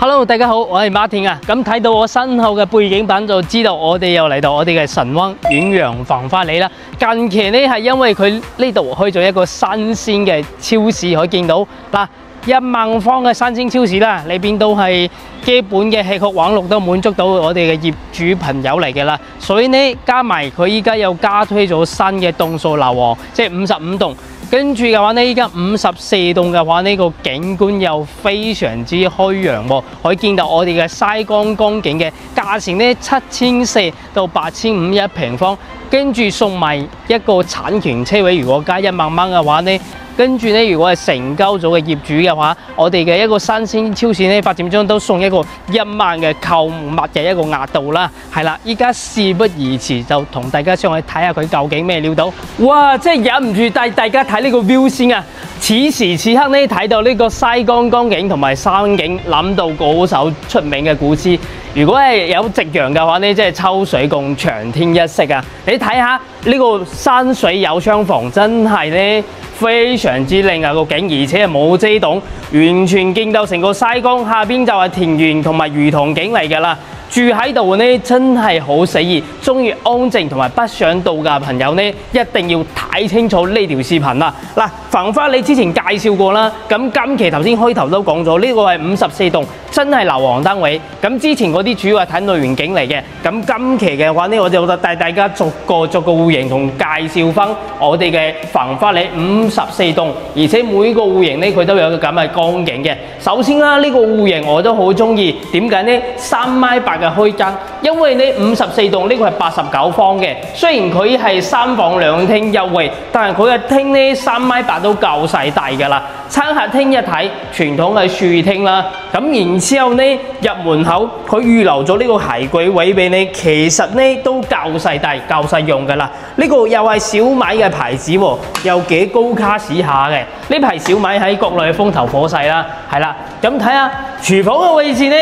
Hello， 大家好，我係馬田啊。咁睇到我身後嘅背景板就知道我哋又嚟到我哋嘅神灣遠洋繁花里啦。近期呢係因為佢呢度開咗一個新鮮嘅超市，可以見到嗱1萬方嘅新鮮超市啦，裏邊都係基本嘅吃喝玩樂都滿足到我哋嘅業主朋友嚟嘅啦。所以呢加埋佢依家又加推咗新嘅棟數樓王，即係55棟。跟住嘅話呢，依家54棟嘅話呢個景觀又非常之開揚喎，可以見到我哋嘅西江江景嘅價錢呢7400到8500一平方，跟住送埋一個產權車位，如果加1萬蚊嘅話呢。跟住呢，如果係成交咗嘅業主嘅話，我哋嘅一個新鮮超市呢，發展商都送一個1萬嘅購物嘅一個額度啦。係啦，依家事不宜遲，就同大家上去睇下佢究竟咩料到。哇！真係忍唔住帶大家睇呢個 view 先啊！此時此刻呢，睇到呢個西江江景同埋山景，諗到嗰首出名嘅古詩。如果係有夕陽嘅話呢，即係秋水共長天一色啊！你睇下呢個山水有相逢，真係呢非常之靚啊個景，而且係冇遮擋，完全見到成個西江，下邊就係田園同埋魚塘景嚟㗎啦。住喺度呢真係好寫意，中意安靜同埋不想度假嘅朋友呢，一定要睇清楚呢條視頻啦。嗱，繁花里之前介紹過啦，咁今期頭先開頭都講咗，呢個係54棟，真係樓王單位。咁之前嗰啲主要係睇內園景嚟嘅，咁今期嘅話呢，我就帶大家逐個戶型同介紹翻我哋嘅繁花里54棟，而且每個戶型呢，佢都有個咁嘅江景嘅。首先啦，呢個戶型我都好中意，點解呢？3.8米嘅開間，因為呢54棟呢個係89方嘅，雖然佢係3房2廳優惠，但係佢嘅廳呢3.8米都夠細大㗎啦。餐客廳一睇，傳統嘅樹廳啦，咁然之後呢入門口佢預留咗呢個鞋櫃位俾你，其實呢都夠細大、夠細用㗎啦。呢個又係小米嘅牌子喎，又幾高卡士下嘅。呢排小米喺國內風頭火勢啦，係啦。咁睇下廚房嘅位置呢。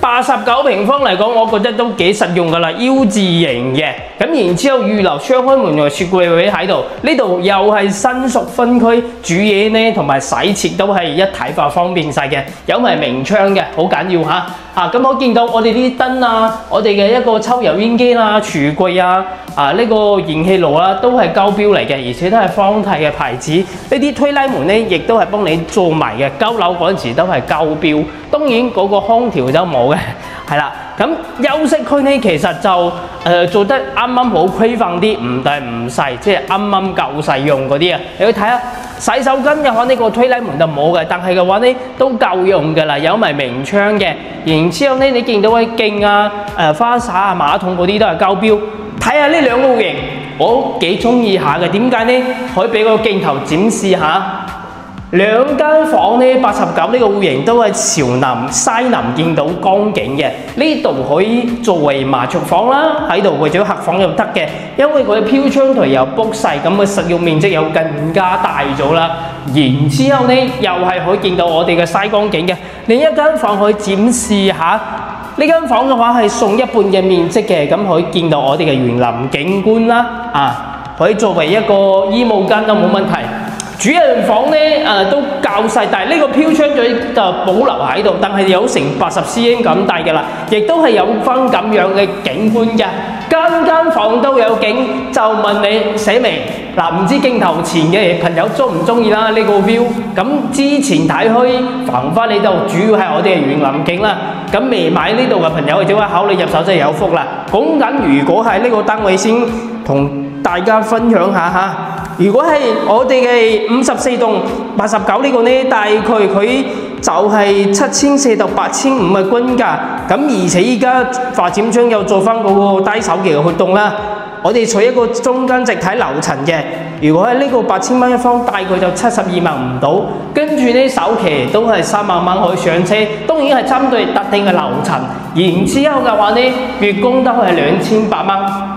89平方嚟講，我覺得都幾實用㗎啦， U 字型嘅。咁然之後預留雙開門嘅雪櫃位喺度，呢度又係新熟分區，煮嘢呢同埋洗切都係一體化，方便晒嘅。有埋明窗嘅，好緊要嚇。咁我見到我哋啲燈啊，我哋嘅一個抽油煙機啦、櫥櫃啊、呢個燃氣爐啦，都係高標嚟嘅，而且都係方太嘅牌子。呢啲推拉門呢，亦都係幫你做埋嘅，交樓嗰陣時都係高標。當然嗰個空調就冇嘅，係啦。咁休息區呢，其實就做得啱啱好規範啲，唔大唔細，即係啱啱夠細用嗰啲啊。你去睇下洗手間嘅話，呢個推拉門就冇嘅，但係嘅話呢都夠用㗎啦，有埋明窗嘅。然之後呢，你見到嘅鏡啊、花灑啊、馬桶嗰啲都係高標。睇下呢兩個戶型，我幾中意下嘅。點解呢？可以俾個鏡頭展示下。兩間房呢，89呢個戶型都係朝南西南見到江景嘅，呢度可以作為麻雀房啦，喺度或者客房又得嘅，因為佢嘅飄窗台又卜細，咁嘅實用面積又更加大咗啦。然之後呢，又係可以見到我哋嘅西江景嘅。另一間房可以展示下，呢間房嘅話係送一半嘅面積嘅，咁可以見到我哋嘅園林景觀啦，可以作為一個衣帽間都冇問題。主人房呢都較細，但係呢個飄窗嘴就保留喺度，但係有成80 cm 咁大嘅啦，亦都係有翻咁樣嘅景觀嘅，間房都有景。就問你寫明嗱，唔知鏡頭前嘅朋友中唔中意啦呢個 view？ 咁之前睇開繁花里度主要係我哋嘅園林景啦，咁未買呢度嘅朋友或者話考慮入手真係有福啦。講緊如果係呢個單位先同大家分享下嚇。如果係我哋嘅54棟89呢個呢，大概佢就係7400到8500嘅均價。咁而且依家發展商又做翻嗰個低首期嘅活動啦。我哋取一個中間直體樓層嘅，如果係呢個8000蚊一方，大概就72萬唔到。跟住呢首期都係3萬蚊可以上車，當然係針對特定嘅樓層。然之後嘅話呢，月供都係2800蚊，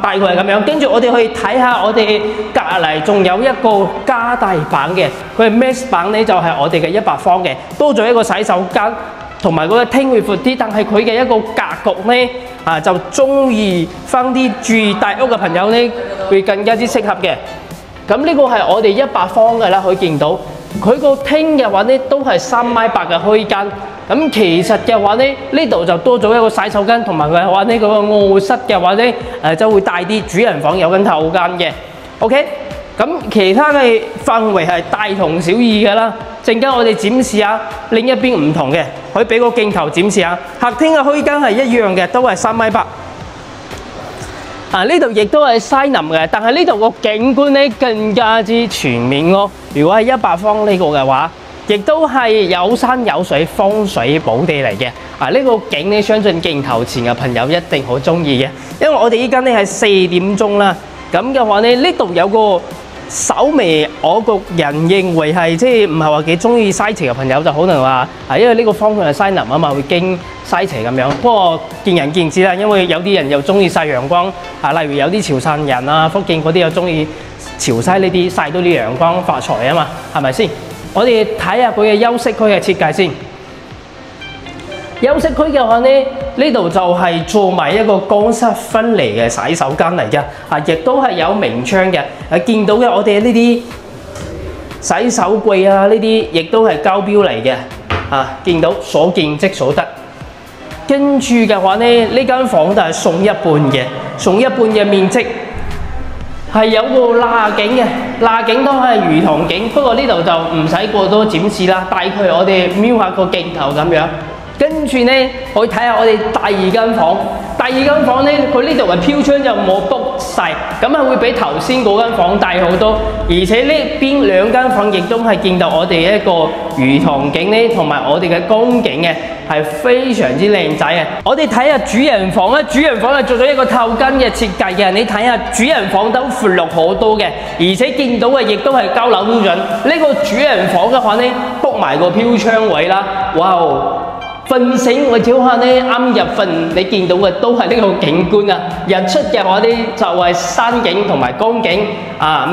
大概係咁樣。跟住我哋去睇下我哋隔離仲有一個加大版嘅，佢係 Max 版呢，就係我哋嘅100方嘅，多咗一個洗手間。同埋嗰個廳會闊啲，但係佢嘅一個格局呢，就中意翻啲住大屋嘅朋友呢，會更加之適合嘅。咁呢個係我哋100方嘅啦，可以見到佢個廳嘅話咧都係3.8米嘅虛間。咁其實嘅話咧，呢度就多咗一個洗手間，同埋佢話呢個臥室嘅話咧，就會大啲，主人房有間後間嘅。OK， 咁其他嘅範圍係大同小異嘅啦。陣間我哋展示下另一邊唔同嘅，可以俾個鏡頭展示下。客廳嘅虛間係一樣嘅，都係3.8米。呢度亦都係西南嘅，但係呢度個景觀咧更加之全面咯。如果係100方呢個嘅話，亦都係有山有水，風水寶地嚟嘅。呢個景咧，相信鏡頭前嘅朋友一定好中意嘅，因為我哋依家咧係4點鐘啦。咁嘅話咧，呢度有個稍微我個人認為係即係唔係話幾中意西斜嘅朋友，就可能話因為呢個方向係西南啊嘛，會經西斜咁樣。不過見仁見智啦，因為有啲人又中意曬陽光例如有啲潮汕人啊、福建嗰啲又中意潮西呢啲曬到啲陽光發財啊嘛，係咪先？我哋睇下佢嘅休息區嘅設計先。休息區嘅話咧，呢度就係做埋一個乾濕分離嘅洗手間嚟嘅，亦都係有明窗嘅。見到嘅我哋呢啲洗手櫃啊，呢啲亦都係膠標嚟嘅。見到所見即所得。跟住嘅話咧，呢間房就係送一半嘅，送一半嘅面積。係有個罅景嘅，罅景都係魚塘景，不過呢度就唔使過多展示啦。大概我哋瞄下個鏡頭咁樣，跟住咧可以睇下我哋第二間房。第二間房咧，佢呢度嘅飄窗就冇 book 晒，咁係會比頭先嗰間房大好多。而且呢邊2間房亦都係見到我哋一個魚塘景咧，同埋我哋嘅江景嘅，係非常之靚仔嘅。我哋睇下主人房咧，主人房係做咗一個透間嘅設計嘅。你睇下主人房都闊落好多嘅，而且見到嘅亦都係交樓標準。呢個主人房嘅話咧，book埋個飄窗位啦，哇！瞓醒我朝下咧，啱入瞓，你見到嘅都係呢個景觀啊！日出嘅話咧就係山景同埋江景，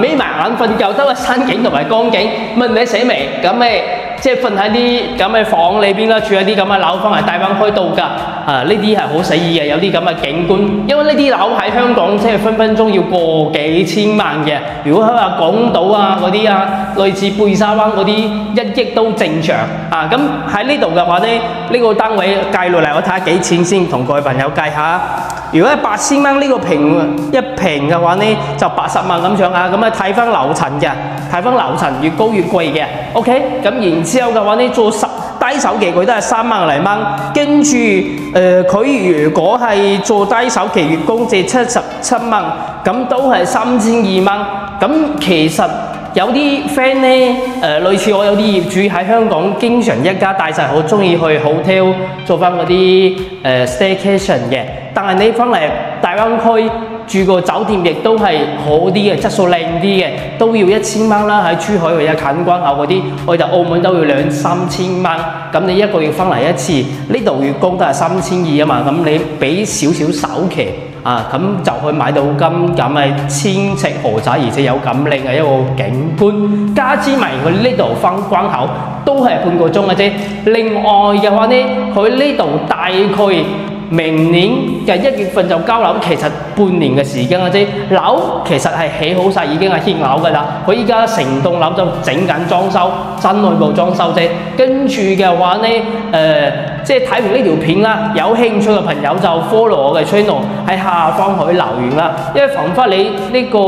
眯埋眼瞓覺都係山景同埋江景。問你死未？咁咪即係瞓喺啲咁嘅房裏邊啦，住喺啲咁嘅樓房係帶翻開度㗎。呢啲係好死意嘅，有啲咁嘅景觀。因為呢啲樓喺香港即係分分鐘要過幾千萬嘅。如果喺話港島啊嗰啲類似貝沙灣嗰啲1億都正常。咁喺呢度嘅話咧，呢個單位計落嚟，我睇下幾錢先，同各位朋友計下。如果係8000蚊呢個一平嘅話咧，就80萬咁上下。咁睇翻樓層嘅，睇翻樓層越高越貴嘅。OK， 咁然之後嘅話咧，做低手期佢都係3萬零蚊。跟住佢如果係做低手期月供借77蚊，咁都係3200蚊。咁其實有啲 friend 咧，類似我有啲業主喺香港，經常一家大細好中意去 hotel 做翻嗰啲staycation 嘅。但係你翻嚟大灣區住個酒店，亦都係好啲嘅，質素靚啲嘅，都要1000蚊啦。喺珠海或者近關口嗰啲，我哋澳門都要2-3千蚊。咁你一個月翻嚟一次，呢度月供都係3200啊嘛。咁你俾少少首期。咁就可以買到咁嘅1000尺豪宅，而且有咁靚嘅一個景觀，加之埋佢呢度翻關口都係半個鐘嘅啫。另外嘅話咧，佢呢度大概明年嘅1月份就交樓，其實半年嘅時間嘅啫。樓其實係起好晒，已經係獻樓㗎啦。佢依家成棟樓就整緊裝修，真內部裝修啫。跟住嘅話咧，即係睇完呢條片啦，有興趣嘅朋友就 follow 我嘅 channel， 喺下方可以留言啦。因為彷彿你呢個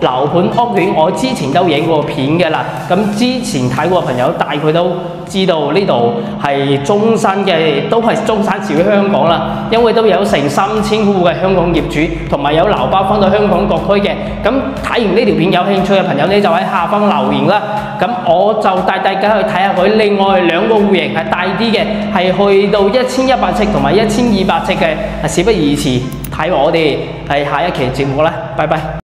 樓盤屋苑，我之前都影過片嘅啦。咁之前睇過嘅朋友大概都知道呢度係中山嘅，都係中山市嘅香港啦。因為都有成3000戶嘅香港業主，同埋有樓包翻到香港各區嘅。咁睇完呢條片有興趣嘅朋友呢，就喺下方留言啦。咁我就帶大家去睇下佢另外2個戶型係大啲嘅，係去到1100尺同埋1200尺嘅。事不宜遲，睇我哋係下一期節目啦，拜拜。